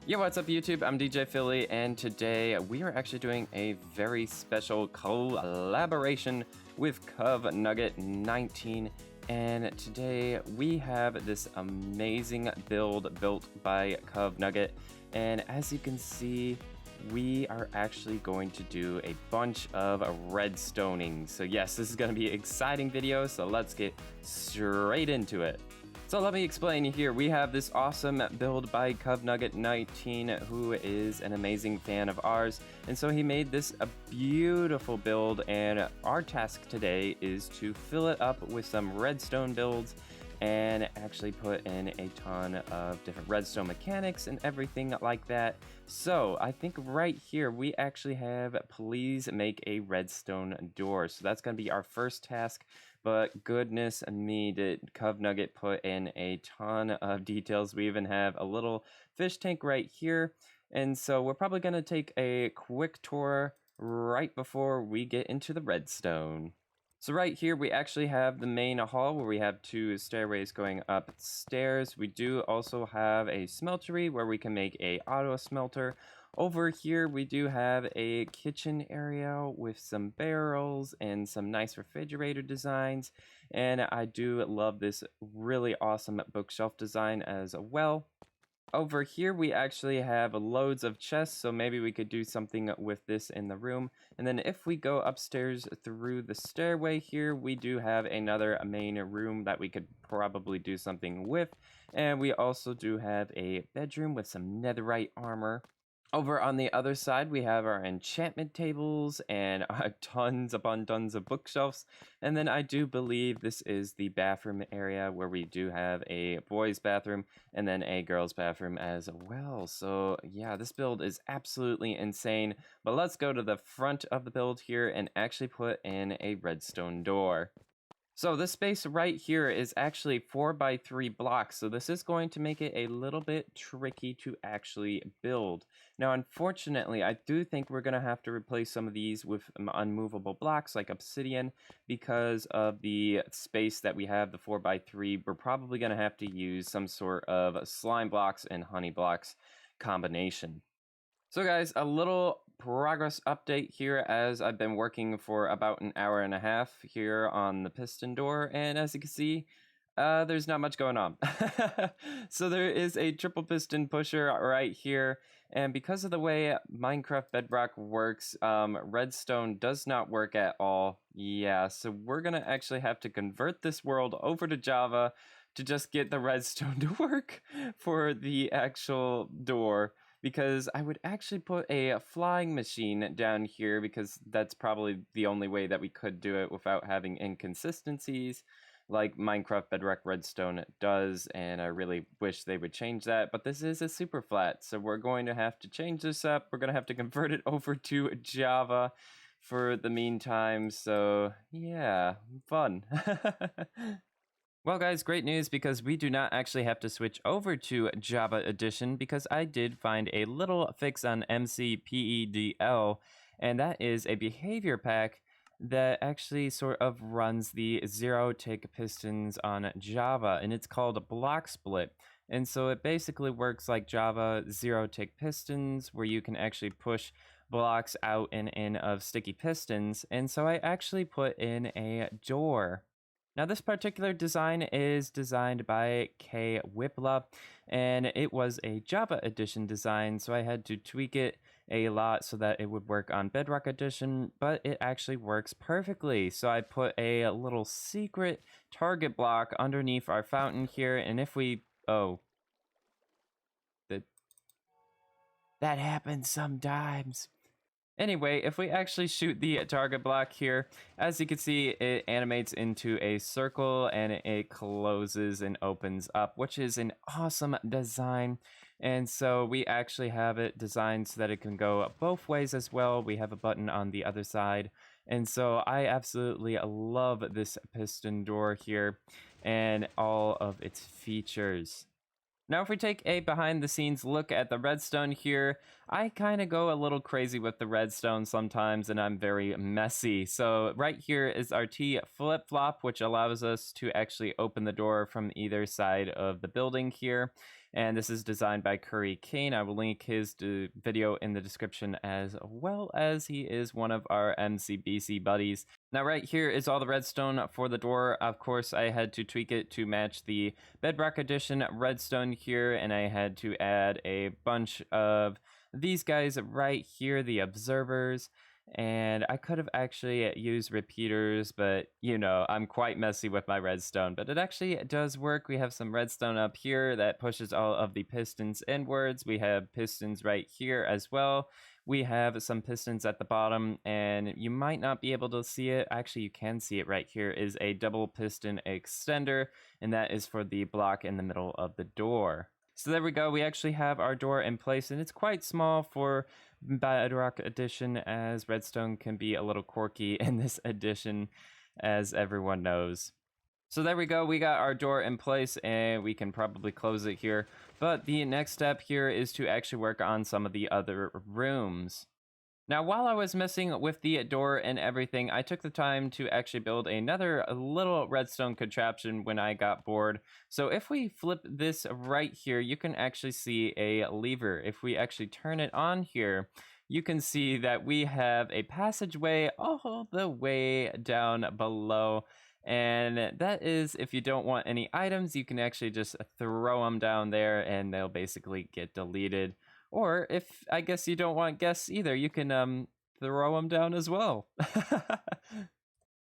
Yo, what's up YouTube? I'm DJ Philly, and today we are actually doing a very special collaboration with Covnugget 19. And today we have this amazing build built by Covnugget. And as you can see, we are actually going to do a bunch of redstoning. So yes, this is going to be an exciting video, so let's get straight into it. So let me explain here. We have this awesome build by Covnugget 19, who is an amazing fan of ours. And so he made this a beautiful build, and our task today is to fill it up with some redstone builds and actually put in a ton of different redstone mechanics and everything like that. So I think right here we actually have please make a redstone door. So that's going to be our first task. But goodness me, did Covnugget put in a ton of details. We even have a little fish tank right here. And so we're probably going to take a quick tour right before we get into the redstone. So right here, we actually have the main hall where we have two stairways going upstairs. We do also have a smeltery where we can make a auto smelter. Over here, we do have a kitchen area with some barrels and some nice refrigerator designs. And I do love this really awesome bookshelf design as well. Over here, we actually have loads of chests, so maybe we could do something with this in the room. And then if we go upstairs through the stairway here, we do have another main room that we could probably do something with. And we also do have a bedroom with some netherite armor. Over on the other side, we have our enchantment tables and tons upon tons of bookshelves. And then I do believe this is the bathroom area where we do have a boys' bathroom and then a girls' bathroom as well. So yeah, this build is absolutely insane. But let's go to the front of the build here and actually put in a redstone door. So this space right here is actually 4x3 blocks, so this is going to make it a little bit tricky to actually build. Now, unfortunately, I do think we're going to have to replace some of these with unmovable blocks like obsidian because of the space that we have, the 4x3. We're probably going to have to use some sort of slime blocks and honey blocks combination. So guys, a little progress update here as I've been working for about an hour and a half here on the piston door, and as you can see, there's not much going on. So there is a triple piston pusher right here, and because of the way Minecraft Bedrock works, redstone does not work at all. Yeah, so we're gonna actually have to convert this world over to Java to just get the redstone to work for the actual door. Because I would actually put a flying machine down here because that's probably the only way that we could do it without having inconsistencies like Minecraft Bedrock Redstone does, and I really wish they would change that, but this is a super flat, so we're going to have to change this up. We're going to have to convert it over to Java for the meantime, so yeah, fun. Well guys, great news because we do not actually have to switch over to Java Edition because I did find a little fix on MCPEDL, and that is a behavior pack that actually sort of runs the zero-tick pistons on Java, and it's called Block Split. And so it basically works like Java zero-tick pistons where you can actually push blocks out and in of sticky pistons, and so I actually put in a door. Now, this particular design is designed by K. Whipla, and it was a Java Edition design, so I had to tweak it a lot so that it would work on Bedrock Edition, but it actually works perfectly. So I put a little secret target block underneath our fountain here, and if we... Oh. That happens sometimes. Anyway, if we actually shoot the target block here, as you can see, it animates into a circle and it closes and opens up, which is an awesome design. And so we actually have it designed so that it can go both ways as well. We have a button on the other side. And so I absolutely love this piston door here and all of its features. Now, if we take a behind-the-scenes look at the redstone here, I kind of go a little crazy with the redstone sometimes, and I'm very messy. So right here is our T flip-flop, which allows us to actually open the door from either side of the building here. and this is designed by Curry Kane. I will link his video in the description, as well as he is one of our MCBC buddies. Now right here is all the redstone for the door. Of course, I had to tweak it to match the Bedrock Edition redstone here, and I had to add a bunch of these guys right here, the observers. And I could have actually used repeaters, but you know, I'm quite messy with my redstone, but it actually does work. We have some redstone up here that pushes all of the pistons inwards. We have pistons right here as well. We have some pistons at the bottom, and you might not be able to see it. Actually, you can see it right here is a double piston extender, and that is for the block in the middle of the door. So there we go. We actually have our door in place, and it's quite small for Bedrock Edition, as redstone can be a little quirky in this edition, as everyone knows. So there we go. We got our door in place, and we can probably close it here. But the next step here is to actually work on some of the other rooms. Now, while I was messing with the door and everything, I took the time to actually build another little redstone contraption when I got bored. So if we flip this right here, you can actually see a lever. If we actually turn it on here, you can see that we have a passageway all the way down below. And that is, if you don't want any items, you can actually just throw them down there and they'll basically get deleted. Or if I guess you don't want guests either, you can throw them down as well.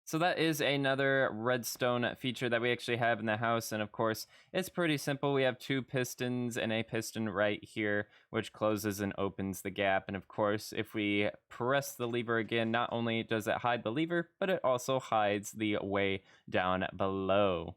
So that is another redstone feature that we actually have in the house, and of course it's pretty simple. We have two pistons and a piston right here which closes and opens the gap, and of course if we press the lever again, not only does it hide the lever, but it also hides the way down below.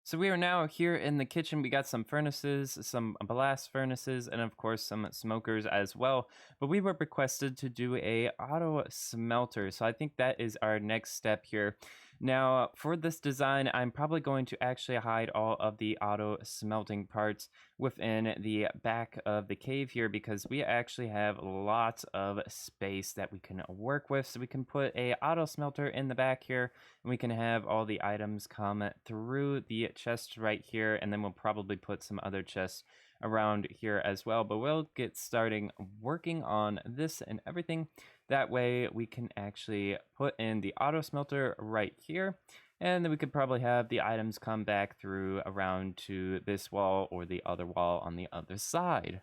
So we are now here in the kitchen. We got some furnaces, some blast furnaces, and of course some smokers as well. But we were requested to do a auto smelter, so I think that is our next step here. Now, for this design, I'm probably going to actually hide all of the auto smelting parts within the back of the cave here, because we actually have lots of space that we can work with. So we can put a auto smelter in the back here, and we can have all the items come through the chest right here, and then we'll probably put some other chests around here as well. But we'll get starting working on this and everything. That way we can actually put in the auto smelter right here, and then we could probably have the items come back through around to this wall or the other wall on the other side.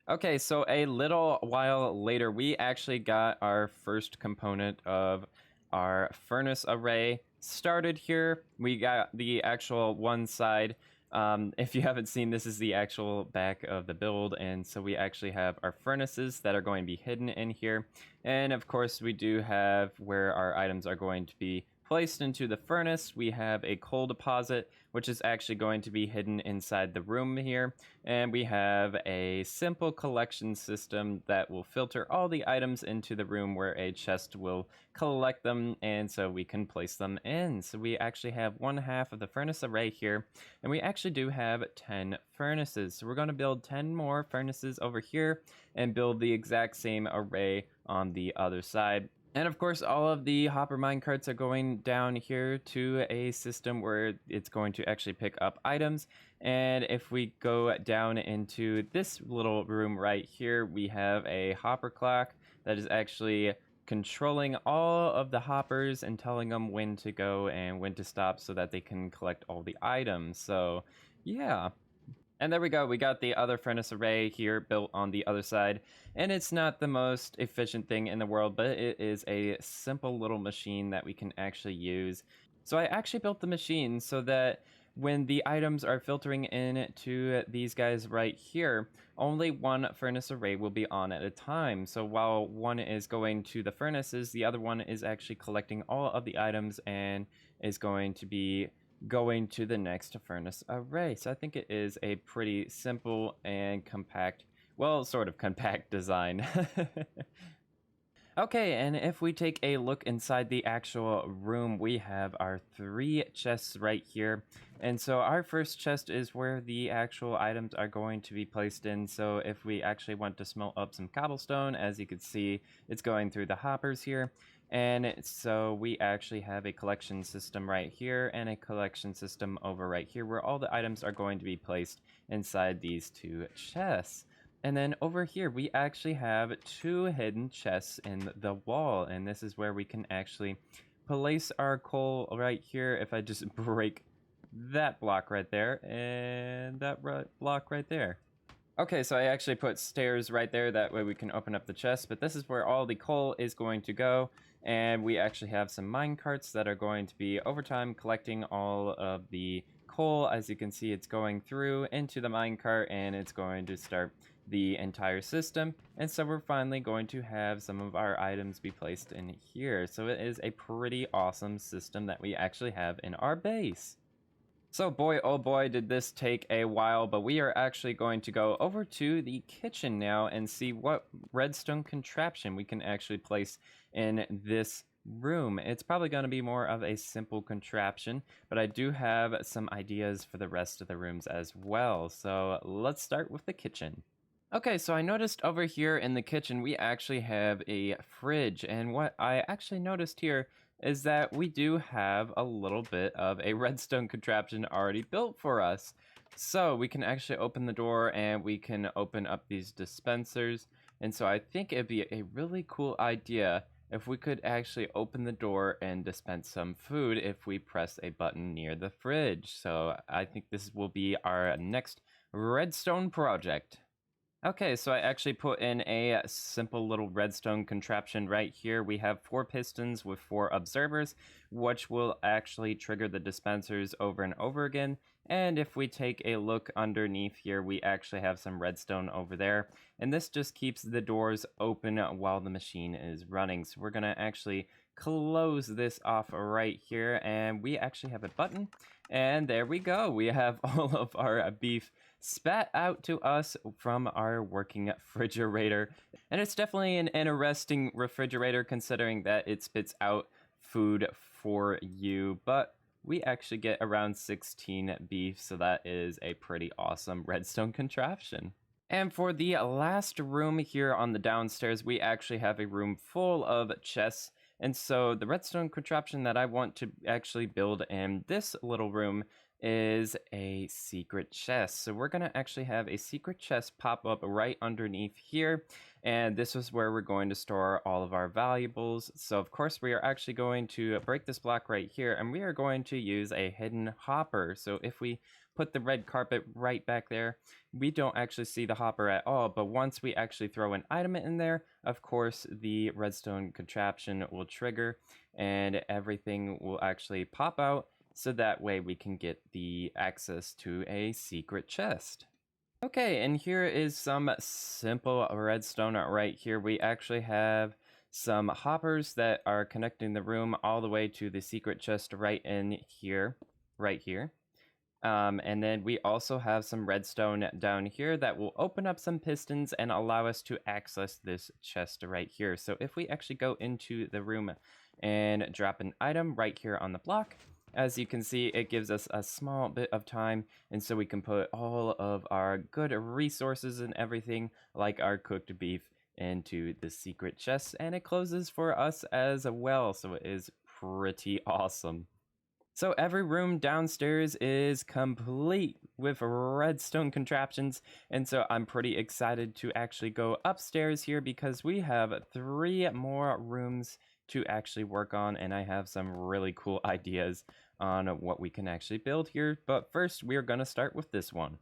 Okay, so a little while later, we actually got our first component of our furnace array started here. We got the actual one side. If you haven't seen, this is the actual back of the build, and so we actually have our furnaces that are going to be hidden in here. And of course, we do have where our items are going to be placed into the furnace. We have a coal deposit, which is actually going to be hidden inside the room here. And we have a simple collection system that will filter all the items into the room, where a chest will collect them, and so we can place them in. So we actually have one half of the furnace array here, and we actually do have 10 furnaces. So we're going to build 10 more furnaces over here and build the exact same array on the other side. And of course, all of the hopper minecarts are going down here to a system where it's going to actually pick up items. And if we go down into this little room right here, we have a hopper clock that is actually controlling all of the hoppers and telling them when to go and when to stop, so that they can collect all the items. So yeah. And there we go, we got the other furnace array here built on the other side. And it's not the most efficient thing in the world, but it is a simple little machine that we can actually use. So I actually built the machine so that when the items are filtering in to these guys right here, only one furnace array will be on at a time. So while one is going to the furnaces, the other one is actually collecting all of the items and is going to be going to the next furnace array. So I think it is a pretty simple and compact, well, sort of compact design. Okay, and if we take a look inside the actual room, we have our 3 chests right here. And so our first chest is where the actual items are going to be placed in. So if we actually want to smelt up some cobblestone, as you can see, it's going through the hoppers here. And so we actually have a collection system right here and a collection system over right here where all the items are going to be placed inside these two chests. And then over here, we actually have two hidden chests in the wall. And this is where we can actually place our coal right here. If I just break that block right there and that block right there. Okay, so I actually put stairs right there. That way we can open up the chest. But this is where all the coal is going to go. And we actually have some mine carts that are going to be over time collecting all of the coal. As you can see, it's going through into the mine cart and it's going to start the entire system. And so we're finally going to have some of our items be placed in here. So it is a pretty awesome system that we actually have in our base. So boy, oh boy, did this take a while, but we are actually going to go over to the kitchen now and see what redstone contraption we can actually place in this room. It's probably going to be more of a simple contraption, but I do have some ideas for the rest of the rooms as well. So let's start with the kitchen. Okay, so I noticed over here in the kitchen, we actually have a fridge. And what I actually noticed here is that we do have a little bit of a redstone contraption already built for us. So we can actually open the door and we can open up these dispensers. And so I think it'd be a really cool idea if we could actually open the door and dispense some food if we press a button near the fridge. So I think this will be our next redstone project. Okay, so I actually put in a simple little redstone contraption right here. We have 4 pistons with 4 observers, which will actually trigger the dispensers over and over again. And if we take a look underneath here, we actually have some redstone over there. And this just keeps the doors open while the machine is running. So we're going to actually close this off right here. And we actually have a button. And there we go. We have all of our beef spat out to us from our working refrigerator. And it's definitely an interesting refrigerator considering that it spits out food for you. But we actually get around 16 beef, so that is a pretty awesome redstone contraption. And for the last room here on the downstairs, we actually have a room full of chests. And so the redstone contraption that I want to actually build in this little room is a secret chest. So we're going to actually have a secret chest pop up right underneath here. And this is where we're going to store all of our valuables. So of course we are actually going to break this block right here and we are going to use a hidden hopper. So if we put the red carpet right back there, we don't actually see the hopper at all. But once we actually throw an item in there, of course the redstone contraption will trigger and everything will actually pop out. So that way we can get the access to a secret chest. Okay, and here is some simple redstone right here. We actually have some hoppers that are connecting the room all the way to the secret chest right in here, right here. And then we also have some redstone down here that will open up some pistons and allow us to access this chest right here. So if we actually go into the room and drop an item right here on the block, as you can see, it gives us a small bit of time, and so we can put all of our good resources and everything, like our cooked beef, into the secret chest, and it closes for us as well, so it is pretty awesome. So every room downstairs is complete with redstone contraptions, and so I'm pretty excited to actually go upstairs here because we have 3 more rooms to actually work on, and I have some really cool ideas on what we can actually build here. But first, we're going to start with this one.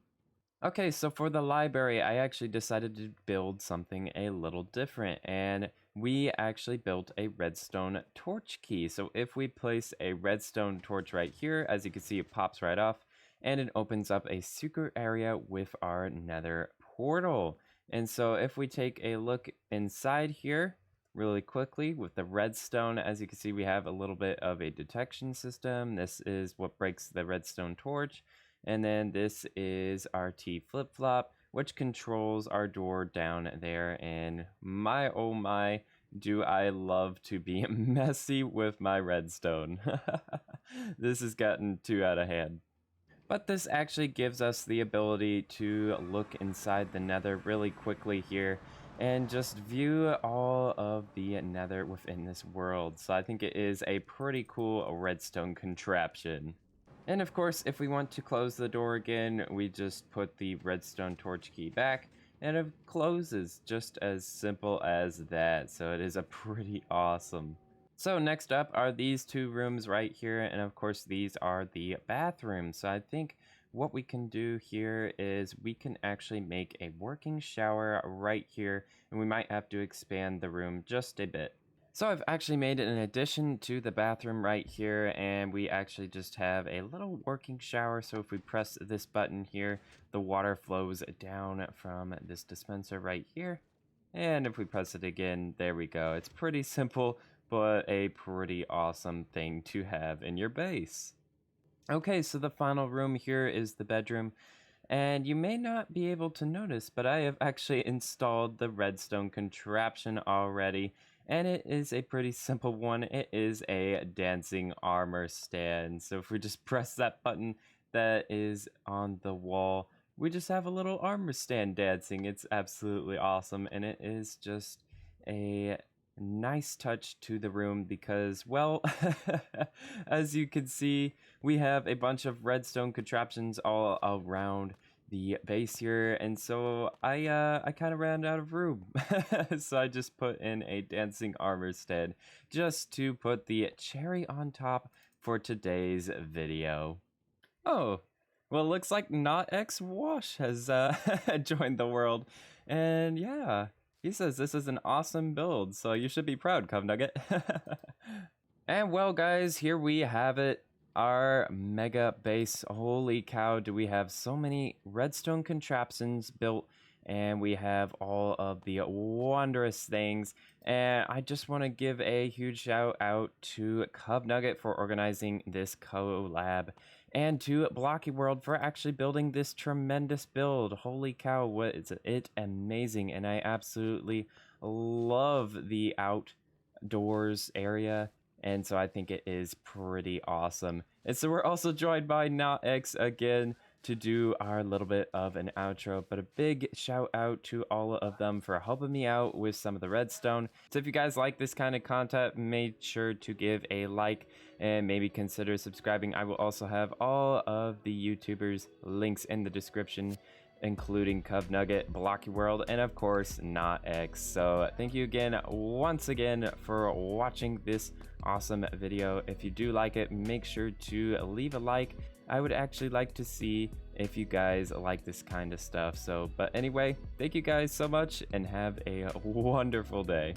Okay, so for the library, I actually decided to build something a little different, and we actually built a redstone torch key. So if we place a redstone torch right here, as you can see, it pops right off, and it opens up a secret area with our nether portal. And so if we take a look inside here, really quickly with the redstone, as you can see, we have a little bit of a detection system. This is what breaks the redstone torch. And then this is our T flip-flop, which controls our door down there. And my, oh my, do I love to be messy with my redstone. This has gotten too out of hand. But this actually gives us the ability to look inside the nether really quickly here and just view all of the nether within this world. So I think it is a pretty cool redstone contraption. And of course, if we want to close the door again, we just put the redstone torch key back and it closes, just as simple as that. So it is a pretty awesome. So next up are these two rooms right here, and of course these are the bathrooms. So I think what we can do here is we can actually make a working shower right here, and we might have to expand the room just a bit. So I've actually made an addition to the bathroom right here, and we actually just have a little working shower. So if we press this button here, the water flows down from this dispenser right here. And if we press it again, there we go. It's pretty simple, but a pretty awesome thing to have in your base. Okay, so the final room here is the bedroom. And you may not be able to notice, but I have actually installed the redstone contraption already. And it is a pretty simple one. It is a dancing armor stand. So if we just press that button that is on the wall, we just have a little armor stand dancing. It's absolutely awesome. And it is just a nice touch to the room because, well, as you can see, we have a bunch of redstone contraptions all around the base here, and so I kind of ran out of room. So I just put in a dancing armor stand just to put the cherry on top for today's video. Oh, well, it looks like Not X Wash has joined the world, and yeah, he says this is an awesome build, so you should be proud, Covnugget. And well, guys, here we have it. Our mega base. Holy cow, do we have so many redstone contraptions built, and we have all of the wondrous things. And I just want to give a huge shout out to Covnugget for organizing this collab, and to Blocky World for actually building this tremendous build. Holy cow, what is it amazing, and I absolutely love the outdoors area. And so I think it is pretty awesome. And so we're also joined by NotX again to do our little bit of an outro. But a big shout out to all of them for helping me out with some of the redstone. So if you guys like this kind of content, make sure to give a like and maybe consider subscribing. I will also have all of the YouTubers' links in the description, including Covnugget, Blocky World, and of course NotX. So thank you again, once again, for watching this awesome video. If you do like it, make sure to leave a like. I would actually like to see if you guys like this kind of stuff. But anyway, thank you guys so much and have a wonderful day.